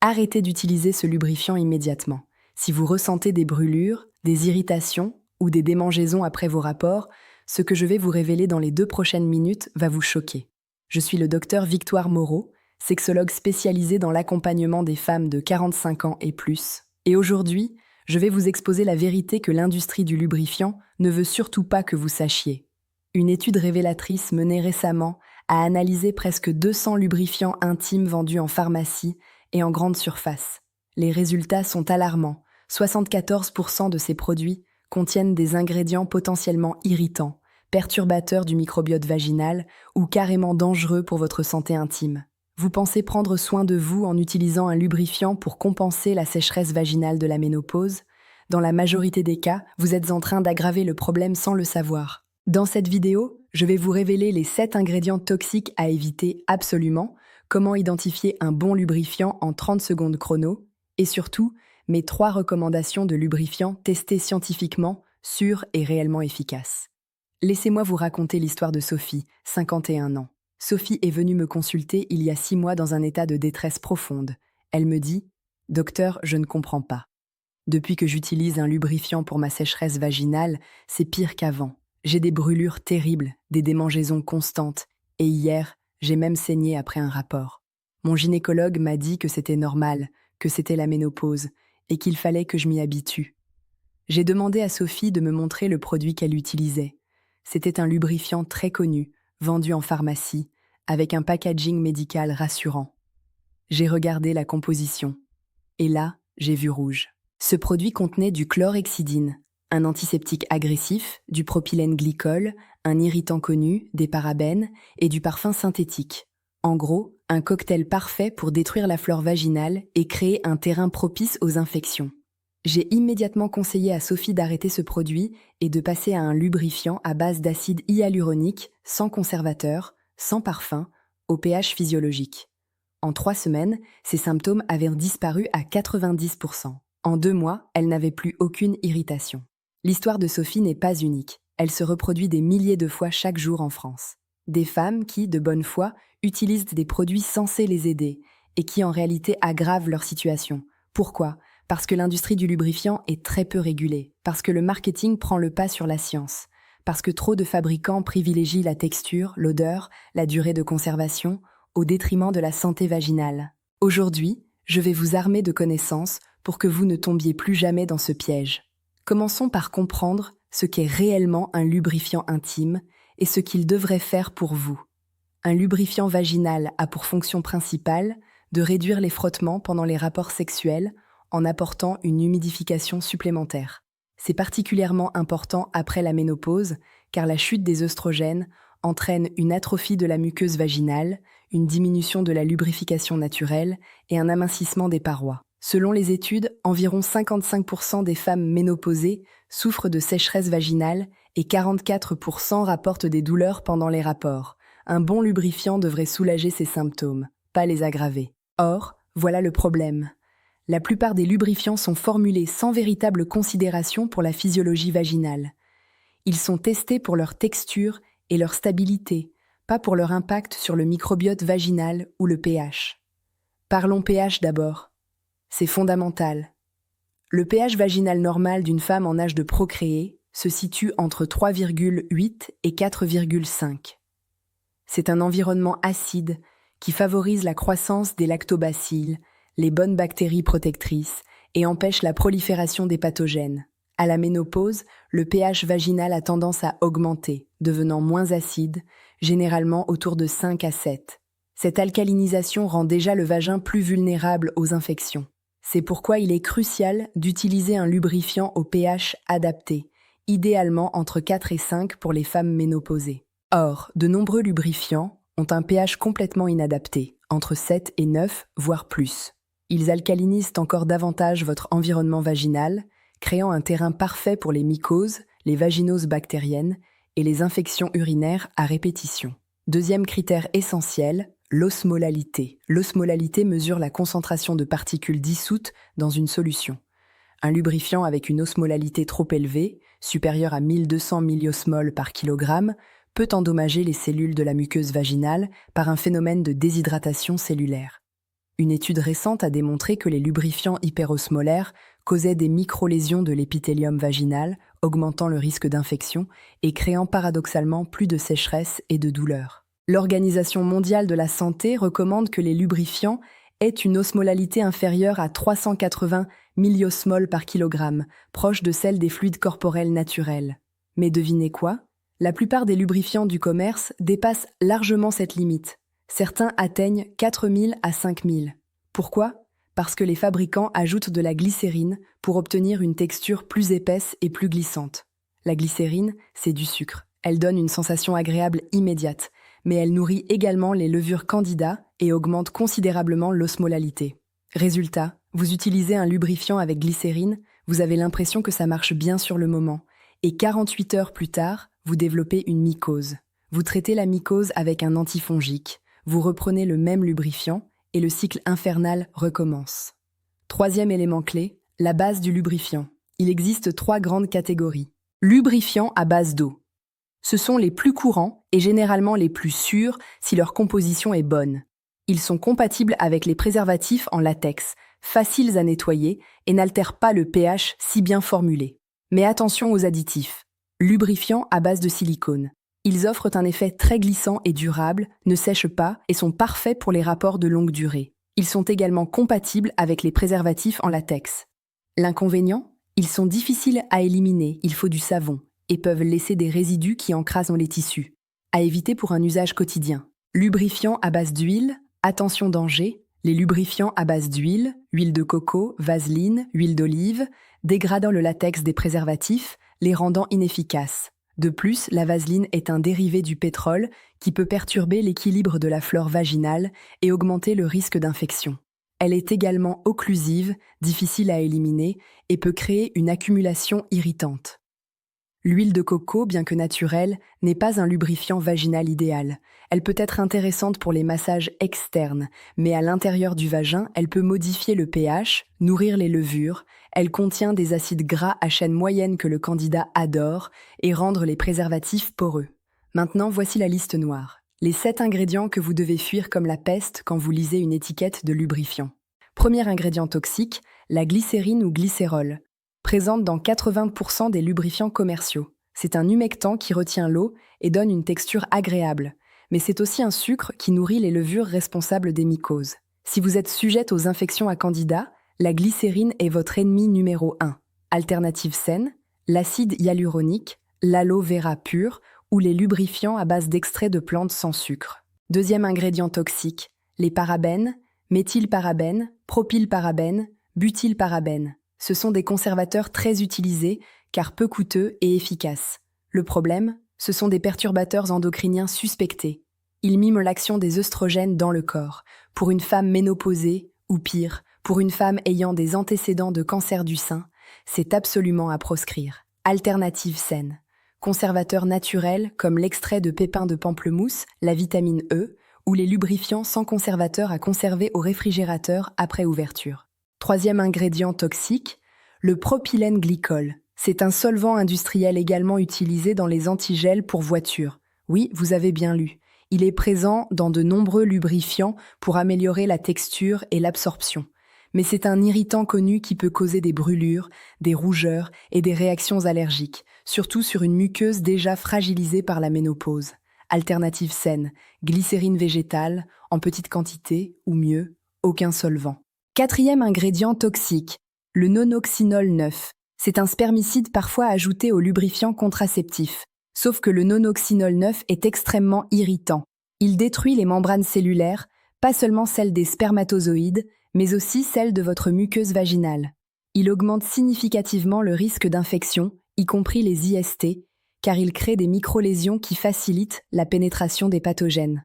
Arrêtez d'utiliser ce lubrifiant immédiatement. Si vous ressentez des brûlures, des irritations ou des démangeaisons après vos rapports, ce que je vais vous révéler dans les 2 prochaines minutes va vous choquer. Je suis le docteur Victoire Moreau, sexologue spécialisée dans l'accompagnement des femmes de 45 ans et plus. Et aujourd'hui, je vais vous exposer la vérité que l'industrie du lubrifiant ne veut surtout pas que vous sachiez. Une étude révélatrice menée récemment a analysé presque 200 lubrifiants intimes vendus en pharmacie et en grande surface. Les résultats sont alarmants. 74% de ces produits contiennent des ingrédients potentiellement irritants, perturbateurs du microbiote vaginal ou carrément dangereux pour votre santé intime. Vous pensez prendre soin de vous en utilisant un lubrifiant pour compenser la sécheresse vaginale de la ménopause? Dans la majorité des cas, vous êtes en train d'aggraver le problème sans le savoir. Dans cette vidéo, je vais vous révéler les 7 ingrédients toxiques à éviter absolument, comment identifier un bon lubrifiant en 30 secondes chrono, et surtout, mes 3 recommandations de lubrifiants testés scientifiquement, sûrs et réellement efficaces. Laissez-moi vous raconter l'histoire de Sophie, 51 ans. Sophie est venue me consulter il y a 6 mois dans un état de détresse profonde. Elle me dit « Docteur, je ne comprends pas. Depuis que j'utilise un lubrifiant pour ma sécheresse vaginale, c'est pire qu'avant. J'ai des brûlures terribles, des démangeaisons constantes, et hier, j'ai même saigné après un rapport. Mon gynécologue m'a dit que c'était normal, que c'était la ménopause, et qu'il fallait que je m'y habitue. J'ai demandé à Sophie de me montrer le produit qu'elle utilisait. C'était un lubrifiant très connu, vendu en pharmacie, avec un packaging médical rassurant. J'ai regardé la composition. Et là, j'ai vu rouge. Ce produit contenait du chlorhexidine, un antiseptique agressif, du propylène glycol, un irritant connu, des parabènes et du parfum synthétique. En gros, un cocktail parfait pour détruire la flore vaginale et créer un terrain propice aux infections. J'ai immédiatement conseillé à Sophie d'arrêter ce produit et de passer à un lubrifiant à base d'acide hyaluronique, sans conservateur, sans parfum, au pH physiologique. En 3 semaines, ses symptômes avaient disparu à 90%. En 2 mois, elle n'avait plus aucune irritation. L'histoire de Sophie n'est pas unique. Elle se reproduit des milliers de fois chaque jour en France. Des femmes qui, de bonne foi, utilisent des produits censés les aider et qui en réalité aggravent leur situation. Pourquoi ? Parce que l'industrie du lubrifiant est très peu régulée, parce que le marketing prend le pas sur la science, parce que trop de fabricants privilégient la texture, l'odeur, la durée de conservation, au détriment de la santé vaginale. Aujourd'hui, je vais vous armer de connaissances pour que vous ne tombiez plus jamais dans ce piège. Commençons par comprendre ce qu'est réellement un lubrifiant intime et ce qu'il devrait faire pour vous. Un lubrifiant vaginal a pour fonction principale de réduire les frottements pendant les rapports sexuels en apportant une humidification supplémentaire. C'est particulièrement important après la ménopause car la chute des œstrogènes entraîne une atrophie de la muqueuse vaginale, une diminution de la lubrification naturelle et un amincissement des parois. Selon les études, environ 55% des femmes ménopausées souffrent de sécheresse vaginale et 44% rapportent des douleurs pendant les rapports. Un bon lubrifiant devrait soulager ces symptômes, pas les aggraver. Or, voilà le problème. La plupart des lubrifiants sont formulés sans véritable considération pour la physiologie vaginale. Ils sont testés pour leur texture et leur stabilité, pas pour leur impact sur le microbiote vaginal ou le pH. Parlons pH d'abord. C'est fondamental. Le pH vaginal normal d'une femme en âge de procréer se situe entre 3,8 et 4,5. C'est un environnement acide qui favorise la croissance des lactobacilles, les bonnes bactéries protectrices et empêche la prolifération des pathogènes. À la ménopause, le pH vaginal a tendance à augmenter, devenant moins acide, généralement autour de 5 à 7. Cette alcalinisation rend déjà le vagin plus vulnérable aux infections. C'est pourquoi il est crucial d'utiliser un lubrifiant au pH adapté, idéalement entre 4 et 5 pour les femmes ménopausées. Or, de nombreux lubrifiants ont un pH complètement inadapté, entre 7 et 9, voire plus. Ils alcalinisent encore davantage votre environnement vaginal, créant un terrain parfait pour les mycoses, les vaginoses bactériennes et les infections urinaires à répétition. Deuxième critère essentiel, l'osmolalité. L'osmolalité mesure la concentration de particules dissoutes dans une solution. Un lubrifiant avec une osmolalité trop élevée, supérieure à 1200 milliosmoles par kilogramme, peut endommager les cellules de la muqueuse vaginale par un phénomène de déshydratation cellulaire. Une étude récente a démontré que les lubrifiants hyperosmolaires causaient des micro-lésions de l'épithélium vaginal, augmentant le risque d'infection et créant paradoxalement plus de sécheresse et de douleur. L'Organisation mondiale de la santé recommande que les lubrifiants aient une osmolalité inférieure à 380 milliosmoles par kilogramme, proche de celle des fluides corporels naturels. Mais devinez quoi? La plupart des lubrifiants du commerce dépassent largement cette limite. Certains atteignent 4000 à 5000. Pourquoi? Parce que les fabricants ajoutent de la glycérine pour obtenir une texture plus épaisse et plus glissante. La glycérine, c'est du sucre. Elle donne une sensation agréable immédiate, mais elle nourrit également les levures candida et augmente considérablement l'osmolalité. Résultat, vous utilisez un lubrifiant avec glycérine, vous avez l'impression que ça marche bien sur le moment, et 48 heures plus tard, vous développez une mycose. Vous traitez la mycose avec un antifongique, vous reprenez le même lubrifiant, et le cycle infernal recommence. Troisième élément clé, la base du lubrifiant. Il existe 3 grandes catégories. Lubrifiants à base d'eau. Ce sont les plus courants et généralement les plus sûrs si leur composition est bonne. Ils sont compatibles avec les préservatifs en latex, faciles à nettoyer et n'altèrent pas le pH si bien formulé. Mais attention aux additifs. Lubrifiants à base de silicone. Ils offrent un effet très glissant et durable, ne sèchent pas et sont parfaits pour les rapports de longue durée. Ils sont également compatibles avec les préservatifs en latex. L'inconvénient? Ils sont difficiles à éliminer, il faut du savon, et peuvent laisser des résidus qui encrasent les tissus. À éviter pour un usage quotidien. Lubrifiants à base d'huile, attention danger, les lubrifiants à base d'huile, huile de coco, vaseline, huile d'olive, dégradant le latex des préservatifs, les rendant inefficaces. De plus, la vaseline est un dérivé du pétrole qui peut perturber l'équilibre de la flore vaginale et augmenter le risque d'infection. Elle est également occlusive, difficile à éliminer et peut créer une accumulation irritante. L'huile de coco, bien que naturelle, n'est pas un lubrifiant vaginal idéal. Elle peut être intéressante pour les massages externes, mais à l'intérieur du vagin, elle peut modifier le pH, nourrir les levures, elle contient des acides gras à chaîne moyenne que le candidat adore et rendre les préservatifs poreux. Maintenant, voici la liste noire. Les 7 ingrédients que vous devez fuir comme la peste quand vous lisez une étiquette de lubrifiant. Premier ingrédient toxique, la glycérine ou glycérol, présente dans 80% des lubrifiants commerciaux. C'est un humectant qui retient l'eau et donne une texture agréable, mais c'est aussi un sucre qui nourrit les levures responsables des mycoses. Si vous êtes sujette aux infections à candida, la glycérine est votre ennemi numéro 1. Alternative saine, l'acide hyaluronique, l'aloe vera pur ou les lubrifiants à base d'extraits de plantes sans sucre. Deuxième ingrédient toxique, les parabènes, méthylparabènes, propylparabènes, butylparabènes. Ce sont des conservateurs très utilisés car peu coûteux et efficaces. Le problème, ce sont des perturbateurs endocriniens suspectés. Ils miment l'action des œstrogènes dans le corps, pour une femme ménopausée ou pire, pour une femme ayant des antécédents de cancer du sein, c'est absolument à proscrire. Alternative saine. Conservateurs naturels comme l'extrait de pépins de pamplemousse, la vitamine E, ou les lubrifiants sans conservateur à conserver au réfrigérateur après ouverture. Troisième ingrédient toxique, le propylène glycol. C'est un solvant industriel également utilisé dans les antigels pour voitures. Oui, vous avez bien lu. Il est présent dans de nombreux lubrifiants pour améliorer la texture et l'absorption. Mais c'est un irritant connu qui peut causer des brûlures, des rougeurs et des réactions allergiques, surtout sur une muqueuse déjà fragilisée par la ménopause. Alternative saine, glycérine végétale, en petite quantité, ou mieux, aucun solvant. Quatrième ingrédient toxique, le nonoxynol 9. C'est un spermicide parfois ajouté aux lubrifiants contraceptifs. Sauf que le nonoxynol 9 est extrêmement irritant. Il détruit les membranes cellulaires, pas seulement celles des spermatozoïdes, mais aussi celles de votre muqueuse vaginale. Il augmente significativement le risque d'infection, y compris les IST, car il crée des microlésions qui facilitent la pénétration des pathogènes.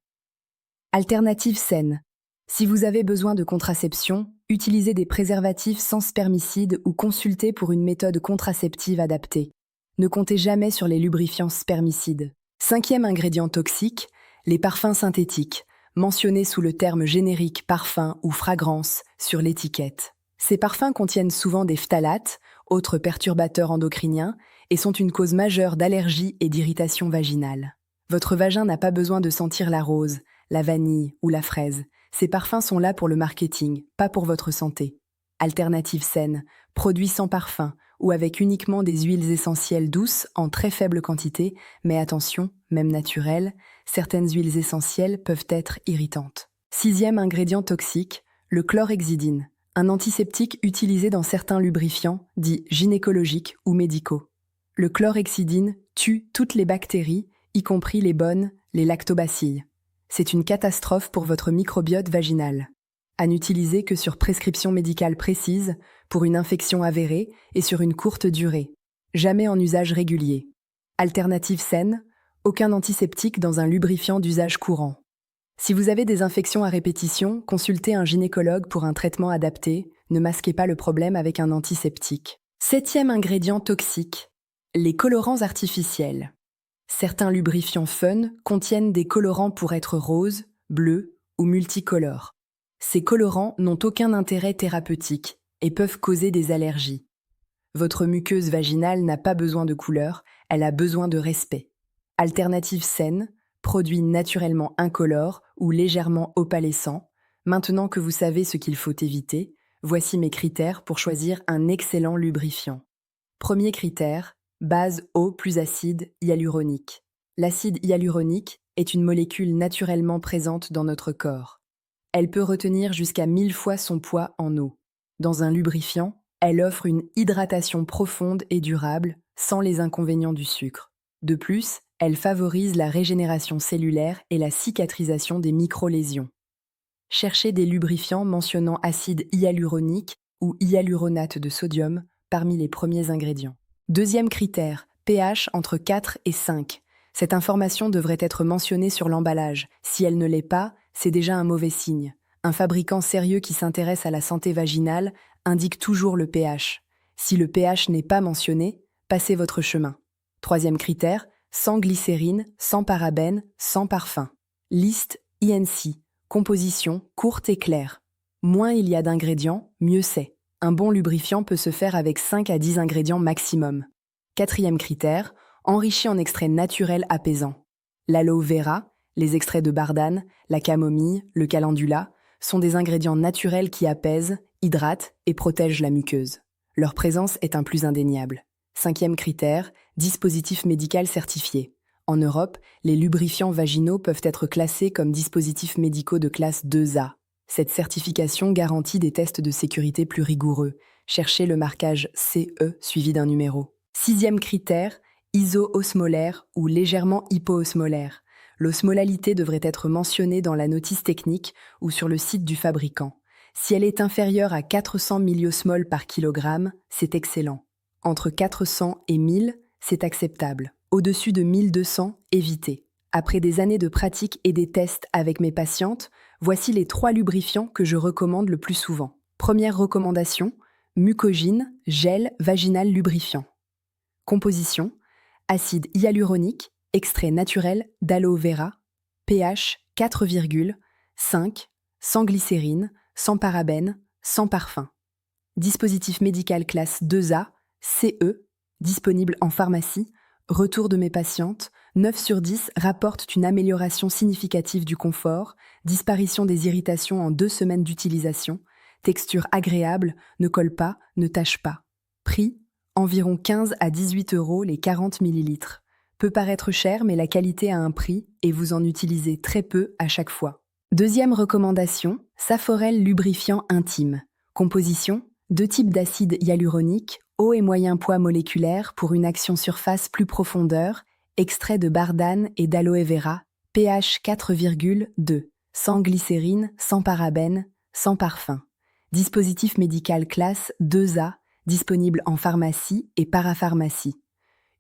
Alternative saine. Si vous avez besoin de contraception, utilisez des préservatifs sans spermicide ou consultez pour une méthode contraceptive adaptée. Ne comptez jamais sur les lubrifiants spermicides. Cinquième ingrédient toxique, les parfums synthétiques, mentionnés sous le terme générique parfum ou fragrance sur l'étiquette. Ces parfums contiennent souvent des phtalates, autres perturbateurs endocriniens, et sont une cause majeure d'allergie et d'irritation vaginale. Votre vagin n'a pas besoin de sentir la rose, la vanille ou la fraise. Ces parfums sont là pour le marketing, pas pour votre santé. Alternatives saines, produits sans parfum ou avec uniquement des huiles essentielles douces en très faible quantité, mais attention, même naturelles, certaines huiles essentielles peuvent être irritantes. Sixième ingrédient toxique, le chlorhexidine, un antiseptique utilisé dans certains lubrifiants, dits gynécologiques ou médicaux. Le chlorhexidine tue toutes les bactéries, y compris les bonnes, les lactobacilles. C'est une catastrophe pour votre microbiote vaginal. À n'utiliser que sur prescription médicale précise, pour une infection avérée et sur une courte durée. Jamais en usage régulier. Alternative saine, aucun antiseptique dans un lubrifiant d'usage courant. Si vous avez des infections à répétition, consultez un gynécologue pour un traitement adapté, ne masquez pas le problème avec un antiseptique. Septième ingrédient toxique, les colorants artificiels. Certains lubrifiants fun contiennent des colorants pour être roses, bleus ou multicolores. Ces colorants n'ont aucun intérêt thérapeutique et peuvent causer des allergies. Votre muqueuse vaginale n'a pas besoin de couleur, elle a besoin de respect. Alternative saine, produits naturellement incolores ou légèrement opalescents. Maintenant que vous savez ce qu'il faut éviter, voici mes critères pour choisir un excellent lubrifiant. Premier critère, base eau plus acide hyaluronique. L'acide hyaluronique est une molécule naturellement présente dans notre corps. Elle peut retenir jusqu'à 1000 fois son poids en eau. Dans un lubrifiant, elle offre une hydratation profonde et durable, sans les inconvénients du sucre. De plus, elle favorise la régénération cellulaire et la cicatrisation des micro-lésions. Cherchez des lubrifiants mentionnant acide hyaluronique ou hyaluronate de sodium parmi les premiers ingrédients. Deuxième critère, pH entre 4 et 5. Cette information devrait être mentionnée sur l'emballage. Si elle ne l'est pas, c'est déjà un mauvais signe. Un fabricant sérieux qui s'intéresse à la santé vaginale indique toujours le pH. Si le pH n'est pas mentionné, passez votre chemin. Troisième critère, sans glycérine, sans parabènes, sans parfum. Liste INC. Composition courte et claire. Moins il y a d'ingrédients, mieux c'est. Un bon lubrifiant peut se faire avec 5 à 10 ingrédients maximum. Quatrième critère, enrichi en extraits naturels apaisants. L'aloe vera, les extraits de bardane, la camomille, le calendula sont des ingrédients naturels qui apaisent, hydratent et protègent la muqueuse. Leur présence est un plus indéniable. Cinquième critère, dispositif médical certifié. En Europe, les lubrifiants vaginaux peuvent être classés comme dispositifs médicaux de classe 2A. Cette certification garantit des tests de sécurité plus rigoureux. Cherchez le marquage CE suivi d'un numéro. Sixième critère, iso-osmolaire ou légèrement hypoosmolaire. L'osmolalité devrait être mentionnée dans la notice technique ou sur le site du fabricant. Si elle est inférieure à 400 milliosmoles par kilogramme, c'est excellent. Entre 400 et 1000, c'est acceptable. Au-dessus de 1200, évitez. Après des années de pratique et des tests avec mes patientes, voici les 3 lubrifiants que je recommande le plus souvent. Première recommandation, Mucogyn, gel vaginal lubrifiant. Composition, acide hyaluronique, extrait naturel d'aloe vera, pH 4,5, sans glycérine, sans parabènes, sans parfum. Dispositif médical classe 2A, CE, disponible en pharmacie. Retour de mes patientes, 9 sur 10 rapportent une amélioration significative du confort, disparition des irritations en 2 semaines d'utilisation, texture agréable, ne colle pas, ne tache pas. Prix, environ 15 à 18 € les 40 ml. Peut paraître cher, mais la qualité a un prix et vous en utilisez très peu à chaque fois. Deuxième recommandation, Saforel lubrifiant intime. Composition, 2 types d'acide hyaluronique, haut et moyen poids moléculaire pour une action surface plus profondeur, extrait de bardane et d'aloe vera, pH 4,2, sans glycérine, sans parabènes, sans parfum. Dispositif médical classe 2A, disponible en pharmacie et parapharmacie.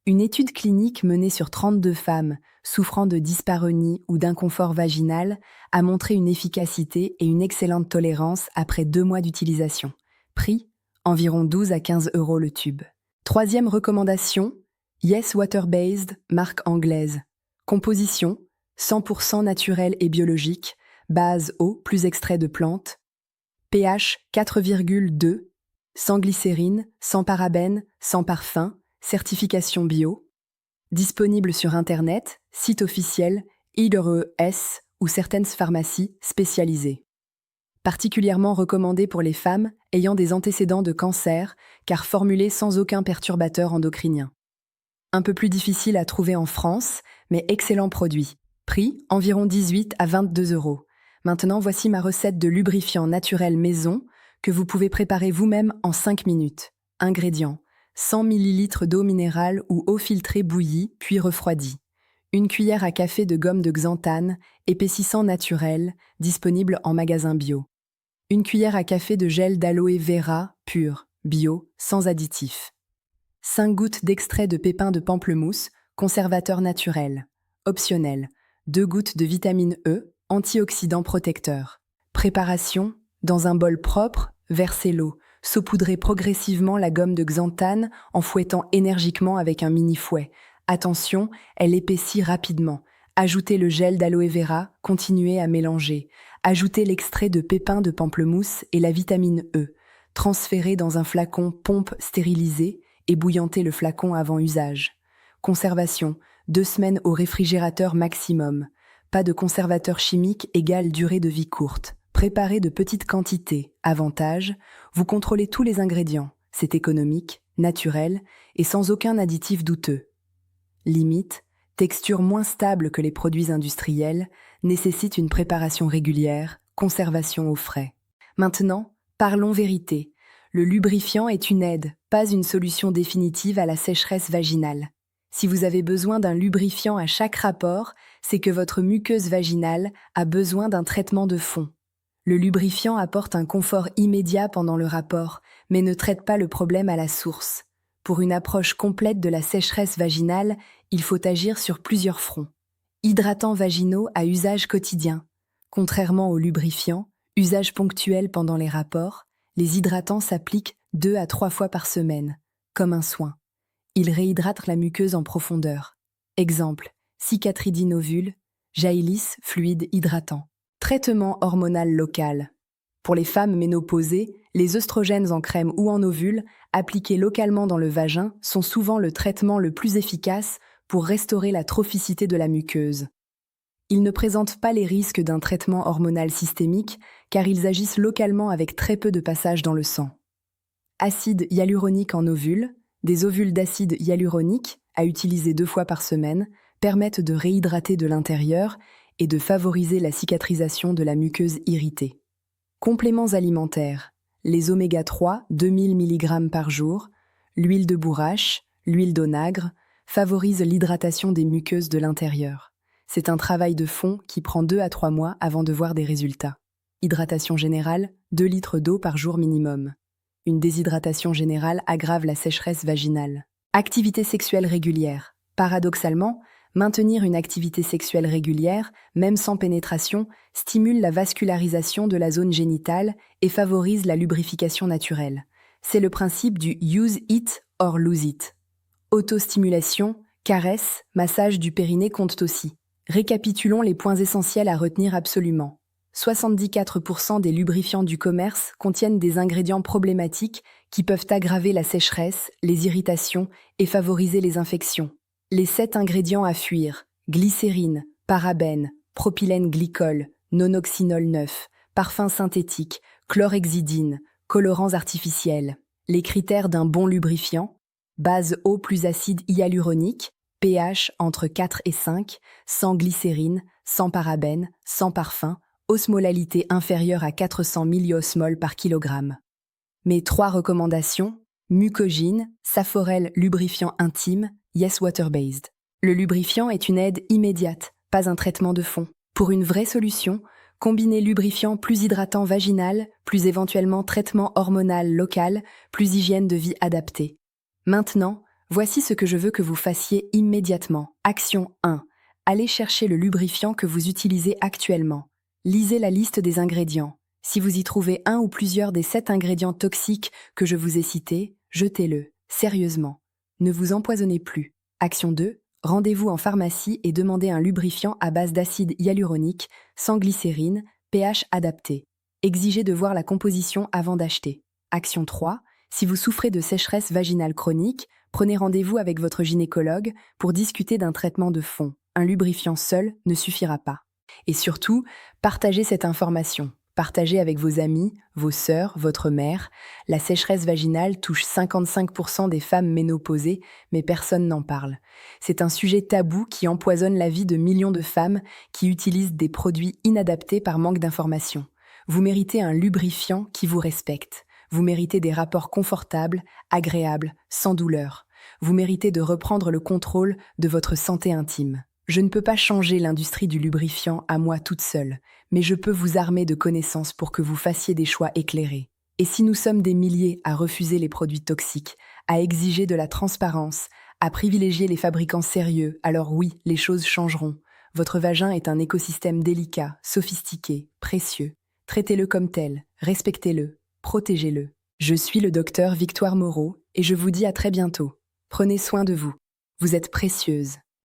Une étude clinique menée sur 32 femmes souffrant de dyspareunie ou d'inconfort vaginal a montré une efficacité et une excellente tolérance après 2 mois d'utilisation. Prix, environ 12 à 15 € le tube. Troisième recommandation, Yes Water Based, marque anglaise. Composition, 100% naturel et biologique, base eau plus extrait de plantes, pH 4,2, sans glycérine, sans parabènes, sans parfum, certification bio. Disponible sur Internet, site officiel, IRES ou certaines pharmacies spécialisées. particulièrement recommandé pour les femmes ayant des antécédents de cancer, car formulé sans aucun perturbateur endocrinien. Un peu plus difficile à trouver en France, mais excellent produit. Prix, environ 18 à 22 euros. Maintenant, voici ma recette de lubrifiant naturel maison que vous pouvez préparer vous-même en 5 minutes. Ingrédients: 100 ml d'eau minérale ou eau filtrée bouillie, puis refroidie. 1 cuillère à café de gomme de xanthane, épaississant naturel, disponible en magasin bio. 1 cuillère à café de gel d'aloe vera, pur, bio, sans additifs. 5 gouttes d'extrait de pépins de pamplemousse, conservateur naturel. Optionnel. 2 gouttes de vitamine E, antioxydant protecteur. Préparation: dans un bol propre, versez l'eau. Saupoudrez progressivement la gomme de xanthane en fouettant énergiquement avec un mini-fouet. Attention, elle épaissit rapidement. Ajoutez le gel d'aloe vera, continuez à mélanger. Ajoutez l'extrait de pépins de pamplemousse et la vitamine E. Transférez dans un flacon pompe stérilisé et bouillantez le flacon avant usage. Conservation: 2 semaines au réfrigérateur maximum. Pas de conservateur chimique égale durée de vie courte. Préparez de petites quantités. Avantage: vous contrôlez tous les ingrédients. C'est économique, naturel et sans aucun additif douteux. Limite: texture moins stable que les produits industriels, nécessite une préparation régulière, conservation au frais. Maintenant, parlons vérité. Le lubrifiant est une aide, pas une solution définitive à la sécheresse vaginale. Si vous avez besoin d'un lubrifiant à chaque rapport, c'est que votre muqueuse vaginale a besoin d'un traitement de fond. Le lubrifiant apporte un confort immédiat pendant le rapport, mais ne traite pas le problème à la source. Pour une approche complète de la sécheresse vaginale, il faut agir sur plusieurs fronts. Hydratants vaginaux à usage quotidien. Contrairement aux lubrifiants, usage ponctuel pendant les rapports, les hydratants s'appliquent 2 à 3 fois par semaine, comme un soin. Ils réhydratent la muqueuse en profondeur. Exemple: Cicatridine ovule, Jaelis fluide hydratant. Traitement hormonal local. Pour les femmes ménopausées, les œstrogènes en crème ou en ovule, appliqués localement dans le vagin, sont souvent le traitement le plus efficace pour restaurer la trophicité de la muqueuse. Ils ne présentent pas les risques d'un traitement hormonal systémique car ils agissent localement avec très peu de passage dans le sang. Acide hyaluronique en ovule, des ovules d'acide hyaluronique, à utiliser 2 fois par semaine, permettent de réhydrater de l'intérieur et de favoriser la cicatrisation de la muqueuse irritée. Compléments alimentaires: les oméga 3, 2000 mg par jour, l'huile de bourrache, l'huile d'onagre, favorisent l'hydratation des muqueuses de l'intérieur. C'est un travail de fond qui prend 2 à 3 mois avant de voir des résultats. Hydratation générale, 2 litres d'eau par jour minimum. Une déshydratation générale aggrave la sécheresse vaginale. Activité sexuelle régulière. Paradoxalement, maintenir une activité sexuelle régulière, même sans pénétration, stimule la vascularisation de la zone génitale et favorise la lubrification naturelle. C'est le principe du use it or lose it. Autostimulation, caresse, massage du périnée comptent aussi. Récapitulons les points essentiels à retenir absolument. 74% des lubrifiants du commerce contiennent des ingrédients problématiques qui peuvent aggraver la sécheresse, les irritations et favoriser les infections. Les 7 ingrédients à fuir: glycérine, parabènes, propylène glycol, nonoxynol 9, parfums synthétiques, chlorhexidine, colorants artificiels. Les critères d'un bon lubrifiant: base eau plus acide hyaluronique, pH entre 4 et 5, sans glycérine, sans parabènes, sans parfum, osmolalité inférieure à 400 milliosmoles par kilogramme. Mes 3 recommandations: Mucogine, Saforel lubrifiant intime, Yes Water-Based. Le lubrifiant est une aide immédiate, pas un traitement de fond. Pour une vraie solution, combinez lubrifiant plus hydratant vaginal, plus éventuellement traitement hormonal local, plus hygiène de vie adaptée. Maintenant, voici ce que je veux que vous fassiez immédiatement. Action 1. Allez chercher le lubrifiant que vous utilisez actuellement. Lisez la liste des ingrédients. Si vous y trouvez un ou plusieurs des 7 ingrédients toxiques que je vous ai cités, jetez-le, sérieusement. Ne vous empoisonnez plus. Action 2. Rendez-vous en pharmacie et demandez un lubrifiant à base d'acide hyaluronique, sans glycérine, pH adapté. Exigez de voir la composition avant d'acheter. Action 3. Si vous souffrez de sécheresse vaginale chronique, prenez rendez-vous avec votre gynécologue pour discuter d'un traitement de fond. Un lubrifiant seul ne suffira pas. Et surtout, partagez cette information. Partagez avec vos amis, vos sœurs, votre mère. La sécheresse vaginale touche 55% des femmes ménopausées, mais personne n'en parle. C'est un sujet tabou qui empoisonne la vie de millions de femmes qui utilisent des produits inadaptés par manque d'information. Vous méritez un lubrifiant qui vous respecte. Vous méritez des rapports confortables, agréables, sans douleur. Vous méritez de reprendre le contrôle de votre santé intime. Je ne peux pas changer l'industrie du lubrifiant à moi toute seule, mais je peux vous armer de connaissances pour que vous fassiez des choix éclairés. Et si nous sommes des milliers à refuser les produits toxiques, à exiger de la transparence, à privilégier les fabricants sérieux, alors oui, les choses changeront. Votre vagin est un écosystème délicat, sophistiqué, précieux. Traitez-le comme tel, respectez-le, protégez-le. Je suis le docteur Victoire Moreau et je vous dis à très bientôt. Prenez soin de vous. Vous êtes précieuse.